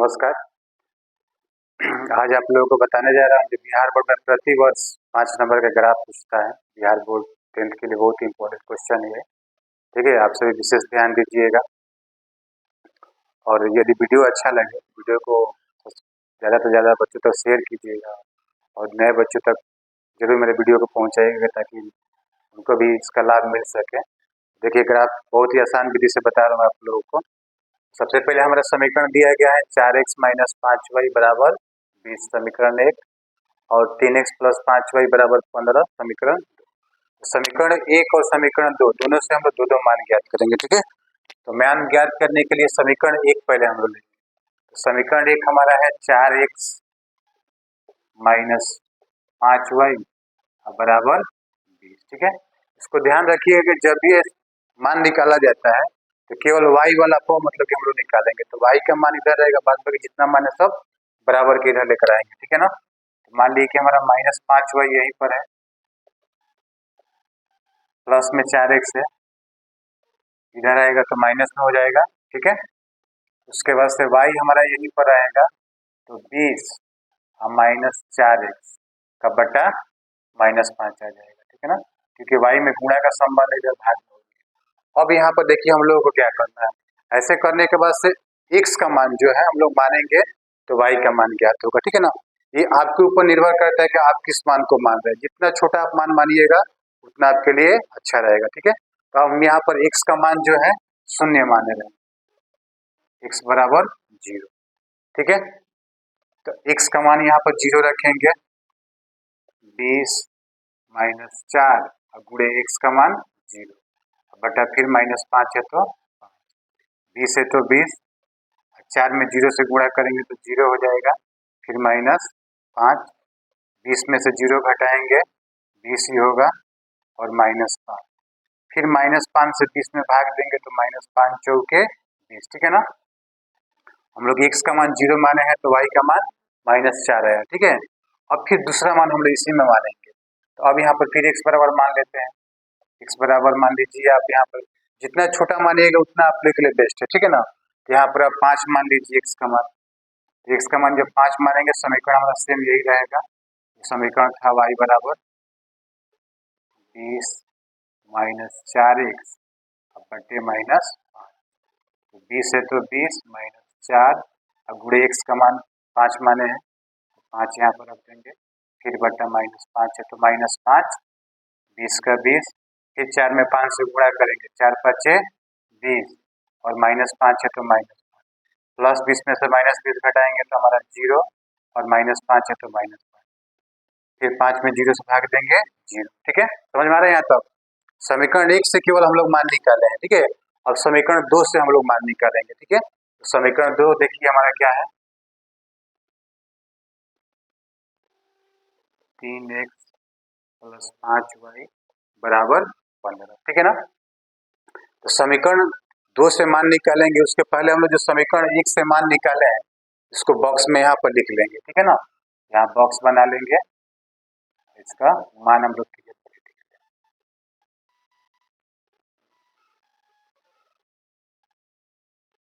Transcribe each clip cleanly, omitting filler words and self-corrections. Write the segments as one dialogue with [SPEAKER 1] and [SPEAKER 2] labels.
[SPEAKER 1] नमस्कार। आज आप लोगों को बताने जा रहा हूँ कि बिहार बोर्ड में प्रति वर्ष 5 नंबर का ग्राफ पूछता है। बिहार बोर्ड 10th के लिए बहुत ही इंपॉर्टेंट क्वेश्चन है। ठीक है, आप सभी विशेष ध्यान दीजिएगा और यदि वीडियो अच्छा लगे वीडियो को ज़्यादा से ज़्यादा बच्चों तक शेयर कीजिएगा और नए बच्चों तक जरूर मेरे वीडियो को पहुँचाइएगा ताकि उनको भी इसका लाभ मिल सके। देखिए, ग्राफ बहुत ही आसान विधि से बता रहा हूँ आप लोगों को। सबसे पहले हमारा समीकरण दिया गया है 4x माइनस 5y बराबर 20, समीकरण 1, और 3x प्लस 5y बराबर 15, समीकरण 2। समीकरण 1 और समीकरण 2 दोनों से हम लोग दो मान ज्ञात करेंगे। ठीक है, तो मान ज्ञात करने के लिए समीकरण 1 पहले हम लोग लेंगे। तो समीकरण 1 हमारा है 4x माइनस 5y बराबर 20। ठीक है, इसको ध्यान रखिए कि जब ये मान निकाला जाता है तो केवल y वाला फॉर्म मतलब कि हम लोग निकालेंगे। तो y का मान इधर रहेगा, बाद बाकी जितना मान है सब बराबर के इधर लेकर आएंगे। ठीक है ना, तो मान लीजिए कि हमारा माइनस 5y यहीं पर है, प्लस में 4x है, इधर आएगा तो माइनस में हो जाएगा। ठीक है, उसके बाद से y हमारा यहीं पर आएगा तो 20 माइनस 4x का बटा माइनस 5 आ जाएगा। ठीक है ना, क्योंकि y में गुणा का संबंध है, इधर भाग। अब यहाँ पर देखिए हम लोगों को क्या करना है। ऐसे करने के बाद से x का मान जो है हम लोग मानेंगे तो y का मान ज्ञात होगा। ठीक है ना, ये आपके ऊपर निर्भर करता है कि आप किस मान को मान रहे हैं। जितना छोटा आप मान मानिएगा उतना आपके लिए अच्छा रहेगा। ठीक है, तो हम यहाँ पर x का मान जो है शून्य मान रहे हैं, x बराबर 0। ठीक है, तो x का मान यहाँ पर 0 रखेंगे, 20 माइनस 4 गुणे x का मान 0 बटा फिर माइनस 5 है तो 20 है तो 20, 4 में 0 से गुणा करेंगे तो 0 हो जाएगा, फिर माइनस 5, 20 में से 0 घटाएंगे 20 ही होगा, और माइनस 5, फिर माइनस 5 से 20 में भाग देंगे तो माइनस 5 चौके 20। ठीक है ना, हम लोग x का मान 0 माने हैं तो y का मान माइनस 4 आया। ठीक है, अब फिर दूसरा मान हम लोग इसी में मानेंगे। तो अब यहाँ पर फिर x बराबर मान लेते हैं। x बराबर मान लीजिए आप यहाँ पर जितना छोटा मानिएगा उतना आपके लिए बेस्ट है। ठीक है ना, तो यहाँ पर आप 5 मान लीजिए x का मान। x का मान जब 5 मानेंगे समीकरण हमारा सेम यही रहेगा। समीकरण था y बराबर 20 माइनस 4x बटे माइनस 5, 20 है तो 20 माइनस 4 और गुणे x का मान 5 माने हैं तो 5 यहाँ पर रख देंगे, फिर बटा माइनस 5 है तो माइनस 5, 20 का 20, फिर 4 में 5 से गुणा करेंगे, 4 5 20 और माइनस 5 है तो माइनस 5, प्लस 20 में से माइनस 20 घटाएंगे तो हमारा 0 और माइनस 5 है तो माइनस 5, फिर 5 में 0 से भाग देंगे 0। ठीक है, समझ में आ रहा है यहाँ तक। समीकरण 1 से केवल हम लोग मान निकाले हैं। ठीक है, अब समीकरण 2 से हम लोग मान निकालेंगे। ठीक है, तो समीकरण 2 देखिए हमारा क्या है, 3x प्लस 5y बराबर 15। ठीक है ना, तो समीकरण 2 से मान निकालेंगे, उसके पहले हम लोग जो समीकरण 1 से मान निकाले हैं इसको बॉक्स में यहाँ पर लिख लेंगे। ठीक है ना, यहाँ बॉक्स बना लेंगे, इसका मान हम लोग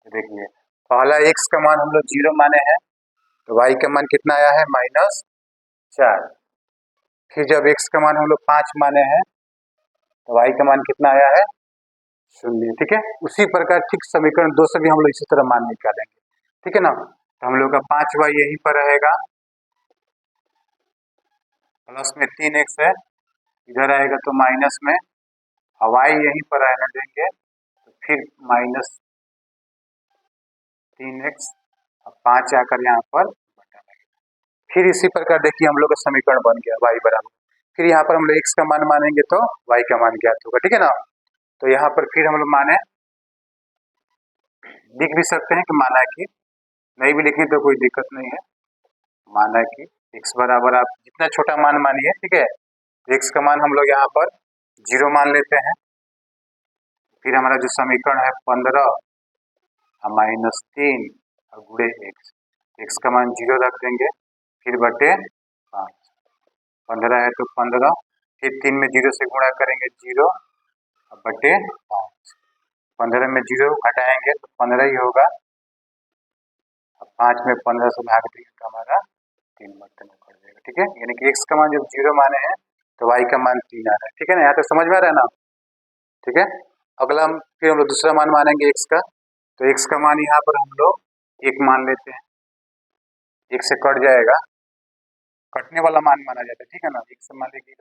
[SPEAKER 1] देखिए, पहला x का मान हम लोग 0 माने हैं तो y का मान कितना आया है माइनस 4। फिर जब x का मान हम लोग 5 माने हैं तो y का मान कितना आया है 0। ठीक है, उसी प्रकार ठीक समीकरण 2 से भी हम लोग इसी तरह मान निकालेंगे। ठीक है ना, तो हम लोग का 5y यहीं पर रहेगा, प्लस में 3x है, इधर आएगा तो माइनस में, y यहीं पर रहने देंगे तो फिर माइनस 3x और 5 आकर यहाँ पर, फिर इसी प्रकार देखिए हम लोग का समीकरण बन गया y बराबर, फिर यहाँ पर हम लोग x का मान मानेंगे तो y का मान ज्ञात होगा। ठीक है ना, तो यहाँ पर फिर हम लोग माने लिख भी सकते हैं कि माना कि, नहीं भी लिखें तो कोई दिक्कत नहीं है, माना कि x बराबर आप जितना छोटा मान मानिए। ठीक है, x का मान हम लोग यहाँ पर 0 मान लेते हैं, फिर हमारा जो समीकरण है 15 माइनस 3 और गुणे x का मान 0 रख देंगे, फिर बटे 5, 15 है तो 15, फिर 3 में 0 से गुणा करेंगे 0 बटे 5, 15 में 0 घटाएंगे तो 15 ही होगा, 5 में 15 से भाग देंगे तो हमारा 3 बर्तन में पड़ जाएगा। ठीक है, यानी कि x का मान जब 0 माने हैं तो y का मान 3 आ रहा है। ठीक है ना, यहाँ तक समझ में आ रहा है ना? ठीक है, अगला फिर हम लोग दूसरा मान मानेंगे x का। तो x का मान यहाँ पर हम लोग 1 मान लेते हैं, 1 से कट जाएगा, कटने वाला मान माना जाता है। ठीक है ना, 1 से मान लीजिए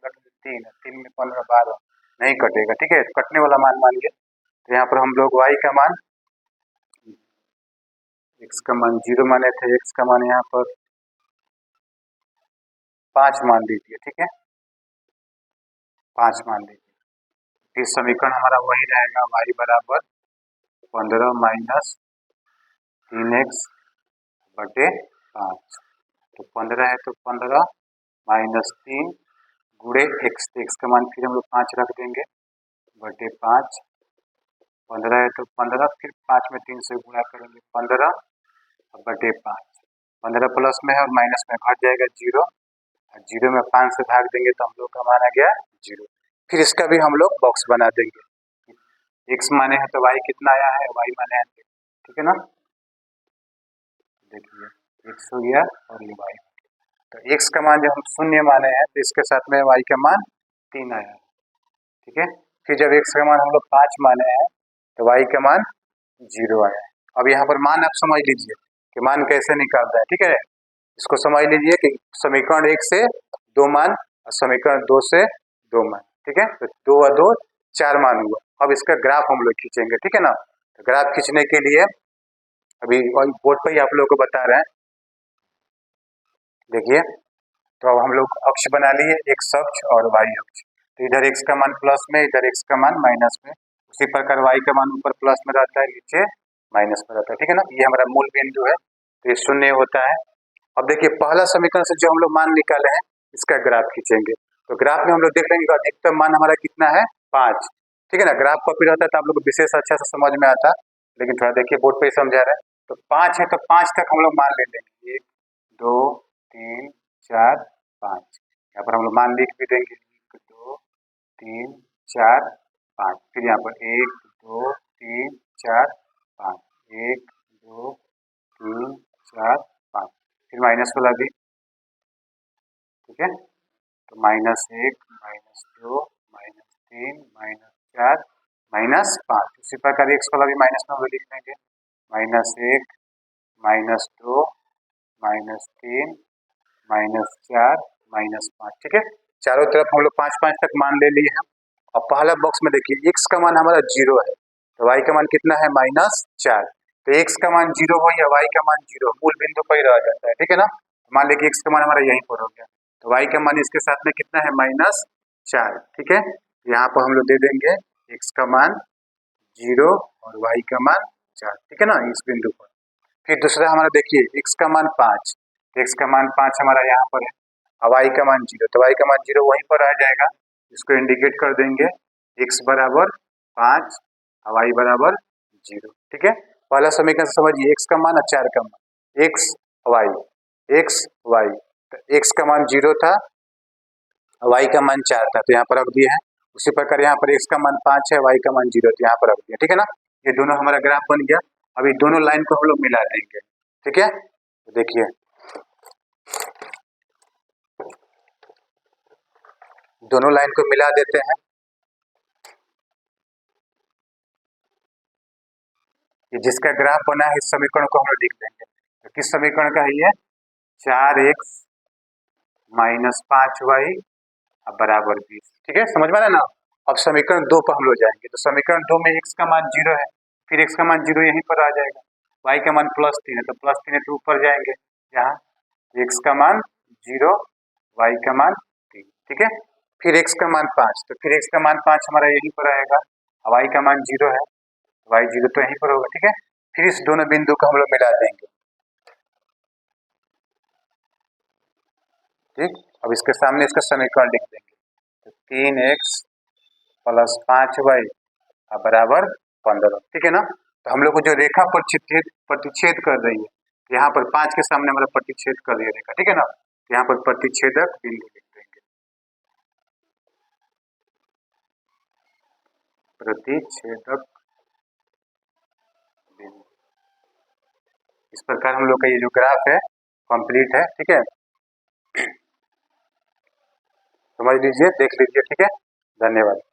[SPEAKER 1] 3 है, 3 में 15 12 नहीं कटेगा। ठीक है, कटने वाला मान मानिए। तो यहाँ पर हम लोग y का मान, x का मान 0 माने थे, x का मान यहाँ पर 5 मान दीजिए। ठीक है, 5 मान लीजिए। फिर समीकरण हमारा वही रहेगा, y बराबर 15 माइनस 3x बटे 5। तो 15 है तो 15 माइनस 3 गुणे x, तो x का मान फिर हम लोग 5 रख देंगे बटे 5। 15 है तो 15, फिर 5 में 3 से गुणा करेंगे 15 बटे 5। 15 प्लस में है और माइनस में घट जाएगा 0, और 0 में 5 से भाग देंगे तो हम लोग का मान आ गया 0। फिर इसका भी हम लोग बॉक्स बना देंगे। x माने है तो y कितना आया है, y माने है। ठीक है ना, देखिए x हो गया और ये y। तो x का मान जब हम 0 माने हैं तो इसके साथ में y का मान 3 आया है। ठीक है, फिर जब x का मान हम लोग 5 माने हैं तो y का मान 0 आया है। अब यहाँ पर मान आप समझ लीजिए कि मान कैसे निकालता है। ठीक है, इसको समझ लीजिए कि समीकरण 1 से 2 मान और समीकरण 2 से 2 मान। ठीक है, तो 2 और 2 4 मान हुआ। अब इसका ग्राफ हम लोग खींचेंगे। ठीक है ना, तो ग्राफ खींचने के लिए अभी बोर्ड पर ही आप लोगों को बता रहे हैं, देखिए। तो अब हम लोग अक्ष बना लिए, x अक्ष और y अक्ष। तो इधर x का मान प्लस में, इधर x का मान माइनस में। उसी प्रकार y का मान ऊपर प्लस में रहता है, नीचे माइनस में रहता है। ठीक है ना, ये हमारा मूल बिंदु है, तो ये 0 होता है। अब देखिए पहला समीकरण से जो हम लोग मान निकाले हैं इसका ग्राफ खींचेंगे। तो ग्राफ में हम लोग देख लेंगे कि अधिकतम मान हमारा कितना है, 5। ठीक है ना, ग्राफ कॉपी रहता है तो आप लोग को विशेष अच्छा से समझ में आता, लेकिन थोड़ा देखिए बोर्ड पे ही समझा रहे हैं। तो 5 है तो 5 तक हम लोग मान ले लेंगे, 1 2 3 4 5। यहाँ पर हम लोग मान लिख भी देंगे, 1 2 3 4 5। फिर यहाँ पर 1 2 3 4 5, 1 2 3 4 5। फिर माइनस वाला भी। ठीक है, तो -1 -2 -3 -4 -5। उसी प्रकार x वाला भी माइनस में लिख देंगे, -1 -2 -3 -4 -5। ठीक है, चारों तरफ हम लोग 5-5 तक मान ले लिए हैं। अब पहला बॉक्स में देखिए x का मान हमारा 0 है तो y का मान कितना है, -4। तो x का मान 0 हो या y का मान 0, मूल बिंदु पर ही रह जाता है। ठीक है ना, मान लीजिए x का मान हमारा यहीं पर हो गया, तो y का मान इसके साथ में कितना है, -4। ठीक है, यहाँ पर हम लोग दे देंगे x का मान 0 और y का मान 4। ठीक है ना, इस बिंदु पर। फिर दूसरा हमारा देखिए x का मान 5, x का मान 5 हमारा यहाँ पर है, और y का मान 0, तो y का मान 0 वहीं पर आ जाएगा। इसको इंडिकेट कर देंगे, x बराबर 5 और y बराबर 0। ठीक है, पहला समीकरण से समझिए, x का मान और 4 का मान, x y x y। तो x का मान 0 था, y का मान 4 था, तो यहाँ पर रख दिए हैं। उसी प्रकार यहाँ पर x का मान 5 है, y का मान 0, तो यहाँ पर रख दिया। ठीक है ना, ये दोनों हमारा ग्राफ बन गया। अभी दोनों लाइन को हम लोग मिला देंगे। ठीक है, तो देखिए दोनों लाइन को मिला देते हैं। ये जिसका ग्राफ बना है इस समीकरण को हम लोग लिख देंगे। तो किस समीकरण का है ये, 4x -5y बराबर 20। ठीक है, समझ में आया ना। अब समीकरण 2 पर हम लोग जाएंगे, तो समीकरण 2 में x का मान 0 है, फिर x का मान 0 यहीं पर आ जाएगा। y का मान +3 है, तो +3 है तो ऊपर जाएंगे, यहाँ x का मान 0, y का मान 3। ठीक है, फिर x का मान 5, तो फिर x का मान 5 हमारा यहीं पर आएगा, y का मान 0 है, y 0 तो यहीं पर होगा। ठीक है, फिर इस दोनों बिंदु को हम लोग मिला देंगे। ठीक, अब इसके सामने इसका समीकरण लिख देंगे, तो 3x + 5y बराबर 15। ठीक है ना, तो हम लोग को जो रेखा प्रतिच्छेद कर रही है, यहाँ पर 5 के सामने हमारा प्रतिच्छेद कर दिया रेखा। ठीक है ना, तो यहाँ पर प्रतिच्छेदक बिंदु लिख देंगे, प्रतिच्छेदक बिंदु। इस प्रकार हम लोग का ये जो ग्राफ है कंप्लीट है। ठीक है, समझ लीजिए, देख लीजिए। ठीक है, धन्यवाद।